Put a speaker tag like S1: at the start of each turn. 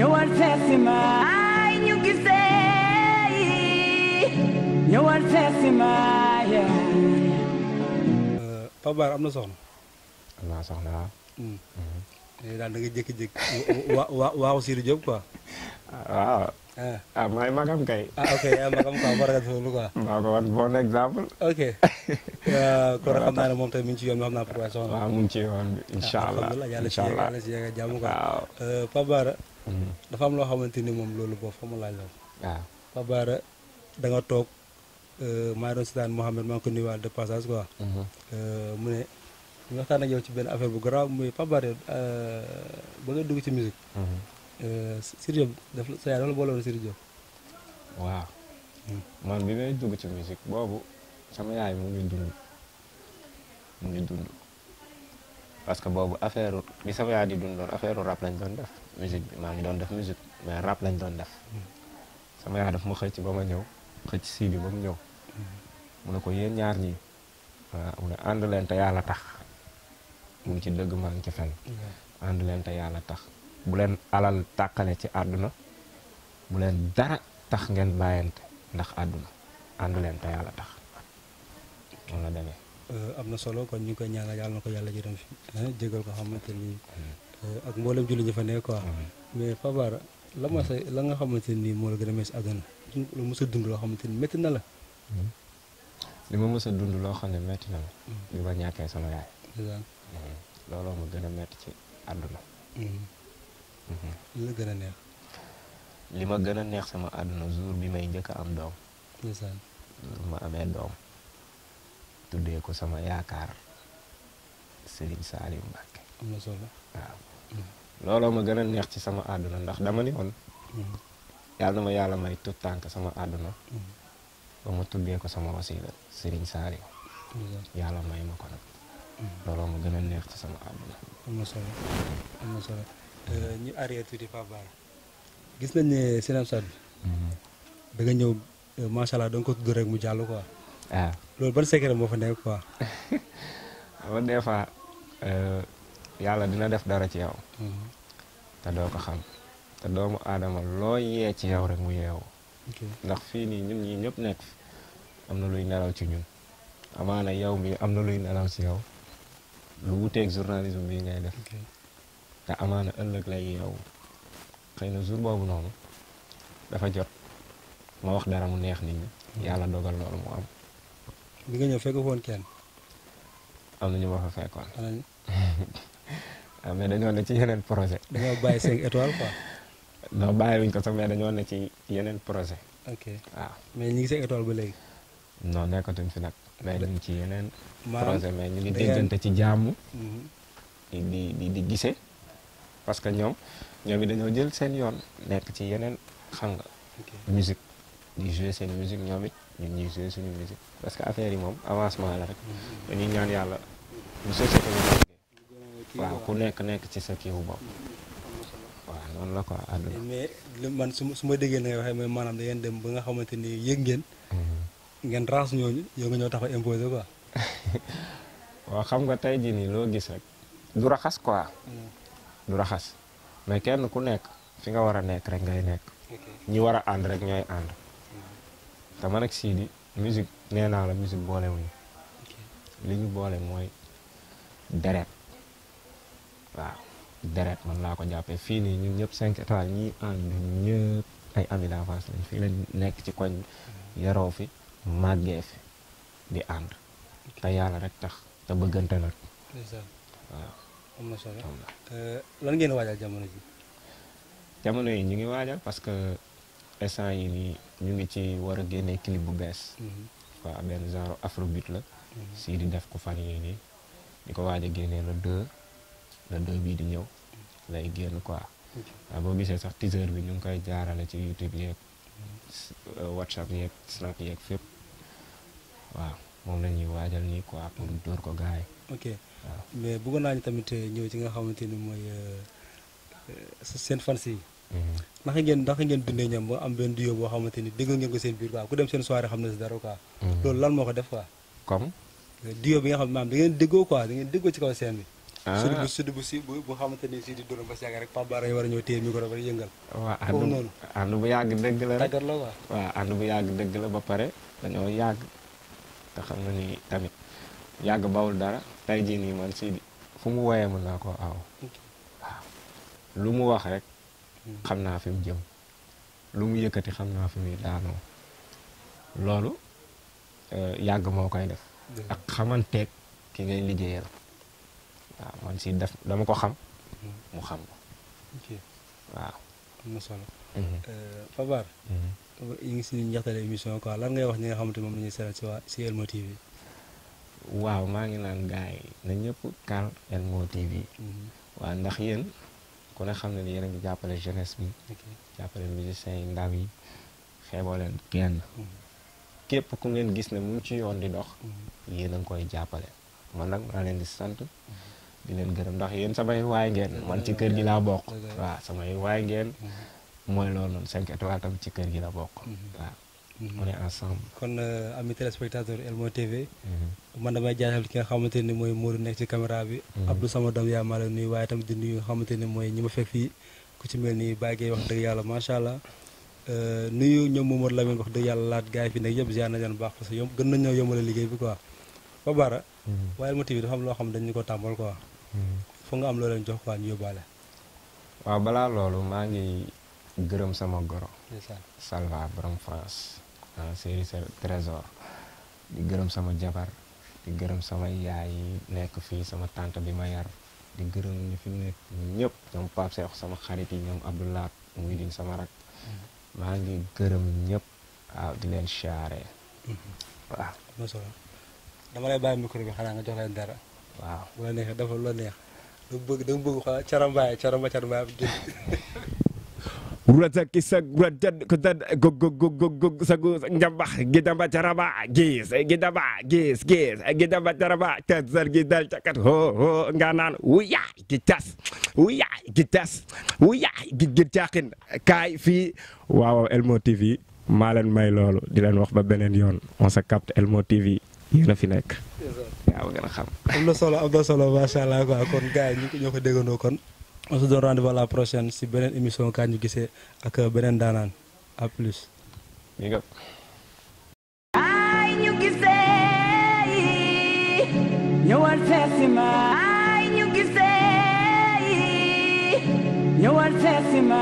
S1: ñëwal seet si ma ay ñu gisee ñëwal seet si ma
S2: Pape Bara am na soxna.
S3: am naa soxna waaw.
S2: daal da nga jékki-jékki waaw Sidy Diop quoi.
S3: waaw. maay magam kay.
S2: ok magam quoi war nga loolu quoi.
S3: maa ko wan bon exemple.
S2: ok. kon xam naa ne moom tamit mi ngi ci yoon bi xam naa pour waaye soxna.
S3: waaw mu ngi ci yoon bi incha allah
S2: alhamdulilah yàlla si yegg jàmm quoi.
S3: waaw.
S2: Pape Bara. dafa am loo xamante ni moom loolu boobu fa mu laaj la.
S3: waaw.
S2: Pape Bara da nga toog maa ngi doon seetaan Mouhamed maa ngi ko nuyuwaat de passage quoi. mu ne ñu waxtaan ak yow ci benn affaire bu garaaw muy Pape Bara ba nga dugg ci musique. Sidy Diop daf sa yaay dafa la boole woon Sidy Diop.
S3: waaw. man bi may dugg ci musique boobu sama yaay mu ngi dund parce que boobu affaire bi sama yaay di dundoon affaire rap lañ doon def musique bi maa ngi doon def musique mais rap lañ doon def. sama yaay daf ma xëcc ba ma ñëw xëcc Sidy ba mu ñëw. mu ne ko yéen ñaar ñii. waaw mu ne ànd leen te yàlla tax mu ngi ci dëgg maa ngi ci fen ànd leen te yàlla tax bu leen alal tàqale ci àdduna bu leen dara tax ngeen bàyyante ndax àdduna ànd leen te yàlla tax noonu la demee.
S2: am na solo kon ñu ngi koy ñaanal yàlla na ko yàlla jërëm fi jégal ko xamante ni ak mboolem julli ñu fa nekk quoi. mais Pape Bara la nga xamante ni moo la gën a metti si àdduna lu mos a dund loo xamante ni métti na la.
S3: li ma mës a dund loo xam ne métti na ma. bi ma ñàkkee sama yaay. looloo ma gën a métti ci àdduna.
S2: li la gën a neex.
S3: li ma gën a neex sama àdduna jour bi may njëkk a am doom.
S2: ndeysaan.
S3: jour ma amee doom. tuddee ko sama yaakaar Serigne Saliou Mbacké.
S2: am na solo.
S3: waaw. looloo ma gën a neex ci sama àdduna ndax dama ni woon. yàlla na ma yàlla may tout tànk sama àdduna. ba ma tuddee ko sama wasila Serigne Saliou. yàlla may ma ko nag. looloo ma gën a neex ci sama àdduna.
S2: am na solo am na solo. ñu arrière tuuti Pape Bara gis nañ ne Snapchat bi. da nga ñëw macha allah da nga ko tudd rek mu jàll quoi.
S3: waaw
S2: loolu ban secret moo fa nekk quoi.
S3: xam des fois yàlla dina def dara ci yow. te doo ko xam te doomu aadama loo yee ci yow rek mu yeewu. ndax fii nii ñun ñii ñëpp nekk fi am na luy nelaw ci ñun amaana yow mi am na luy nelaw ci yow lu wuteeg journalisme bii ngay def. te amaana ëllëg lay yeewu xëy na jour boobu noonu dafa jot ma wax dara mu neex nit ñi. yàlla dogal loolu mu am.
S2: bi nga ñëw fekk foon kenn.
S3: am na ñu ma fa fekkoon. mais dañoo ne ci yeneen projet.
S2: dañoo bàyyi 5 étoiles quoi.
S3: non bàyyiwuñ ko sax mais dañoo ne ci yeneen projet.
S2: ok
S3: waaw
S2: mais ñu ngi 5 étoiles ba léegi.
S3: non nekkatuñ fi nag. mais ñu ngi ci yeneen.
S2: maanaam
S3: projet mais ñu ngi déggante ci jàmm. di gisee. parce que ñoom it dañoo jël seen yoon nekk ci yeneen xam nga. musique di jouer seen musique ñoom it ñun ñuy jouer suñu musique parce que affaire yi moom avancement la rek. dañuy ñaan yàlla bu société bi liggéey. waaw ku nekk ci sa kiiwu bopp. waaw noonu la quoi àdduna.
S2: mais man su ma déggee na nga waxee mooy maanaam da ngeen dem ba nga xamante ni yëg ngeen. ngeen raas ñooñu yow nga ñëw tax a imposer quoi.
S3: waaw xam nga tey jii nii loo gis rek du raxas quoi. du raxas mais kenn ku nekk fi nga war a nekk rek ngay nekk. ñi war a ànd rek ñooy ànd. te man ak Sidy musique nee naa la musique boolewuñu. li ñu boole mooy deret. waaw deret man laa ko jàppee fii nii ñun ñëpp 5 étoiles ñii ànd ñëpp ay amis d'enfance lañ fii lañ nekk ci koñ yaroo fi màggee fi di ànd. te yàlla rek tax te bëggante nag. waaw.
S2: am na solo lan ngeen waajal jamono ji.
S3: jamono yi ñu ngi waajal parce que instant yi nii ñu ngi ci war a génnee clip bu bees. waaw benn genre afrobeat la. Sidy def ko fan yii nii di ko waaj a génnee le 2 bii di ñëw lay génn quoi. waaw boo gisee sax teaser bi ñu ngi koy jaarale ci YouTube yeeg WhatsApp yeeg Snap yeeg fépp waaw moom la ñuy waajal nii quoi pour dóor ko gars yi.
S2: ok mais bëggoon naa ñu tamit ñëw ci nga xamante ni mooy seen fans yi. ndax ngeen dundee ñoom ba am benn duo boo xamante ni dégg ngeen ko seen biir quoi ku dem seen soirée xam na si dara quoi. loolu lan moo ko def quoi.
S3: comme.
S2: duo bi nga xam ne maanaam da ngeen déggoo quoi da ngeen déggoo ci kaw scène bi. sud bu si bu xamante ni si di doon ba si yàgg rek Pape Bara war a ñëw téye micro ba yëngal.
S3: waaw
S2: foofu noonu
S3: ànd bu yàgg dëgg la rek
S2: tàggat la quoi.
S3: waaw ànd bu yàgg dëgg la ba pare dañoo yàgg te xam na ni tamit yàgg bawul dara tey jii nii man Sidi fu mu woyee mën naa koo aw waaw lu mu wax rek xam naa fi mu jëm lu mu yëkkati xam naa fi muy daanoo loolu yàgg moo koy def ak xamanteeg ki ngay liggéeyal waaw man si def dama ko xam mu xam ko waaw
S2: am na solo Pape Bara yi ngi si njeextale émission quoi lan ngay wax ñi nga xamante moom la ñuy seetaan si waa si Elmo TV
S3: waaw maa ngi naan gars yi na ñëpp kal Elmo TV waaw ndax yéen ku ne xam ne ni yéen a ngi jàppale jeunesse bi jàppale musiciens yi ndaw yi xeeboo leen kenn képp ku ngeen gis ne mu ngi ci yoon di dox yéen a ngi koy jàppale man nag maa leen di sant di leen gërëm ndax yéen samay waay ngeen man ci kër gi laa bokk waaw samay waay ngeen mooy loolu noonu 5 étoiles tam ci kër gi la bokk waaw on est ensemble
S2: kon ami téléspectateur Elmo TV man damay jaajëfal ki nga xamante ni mooy Modou nekk ci caméra bi Abdou sama doom yaa maa la nuyu waaye tamit di nuyu nga xamante ni mooy ñi ma fekk fii ku ci mel ni Baye Gueye wax dëgg yàlla macha allah nuyu ñoom Momadou Lamine wax dëgg yàlla laat gars yi fi nekk yëpp ziar nañ leen baax parce que yom gën nañ ñoo yombale liggéey bi quoi Pape Bara waaye Elmo TV dafa am loo xam dañu ko tàmbal quoi foog nga am loo leen jox quoi ñu yóbbaale
S3: waaw balaa loolu maa ngi gërëm sama goro Salva borom France série Trésor di gërëm sama jabar di gërëm sama yaay yi nekk fii sama tante bi ma yar di gërëm ñu fi nekk ñëpp ñoom Pape Cheikh sama xarit yi ñoom Abdoulaye muy din sama rak maa ngi gërëm ñëpp waaw di leen siyaare waaw
S2: am solo dama lay bàyyi micro bi xanaa nga jox leen dara
S3: waaw
S2: bu la neexee dafa la neex dama bëgg xoolal carambaay bi jël
S3: Rasa kisah rajad kutan gog sagu njambah gidamba caraba gis gidamba caraba tazar gidal cakat ho nganan uya gitas gigir cakin kaay fii waaw Elmo TV maa leen may loolu di leen wax ba beneen yoon on se capte Elmo TV yéen a fi nekk yaa gën a xam
S2: am na solo macha allah quoi kon gars yi ñoo ko déggandoo kon on se donne rendez-vous à la prochaine si beneen émission kaa ñu gisee ak beneen daanaan à plus.
S1: ay ñu gisee ñëwal seesi ma ay ñu gisee ñëwal seesi ma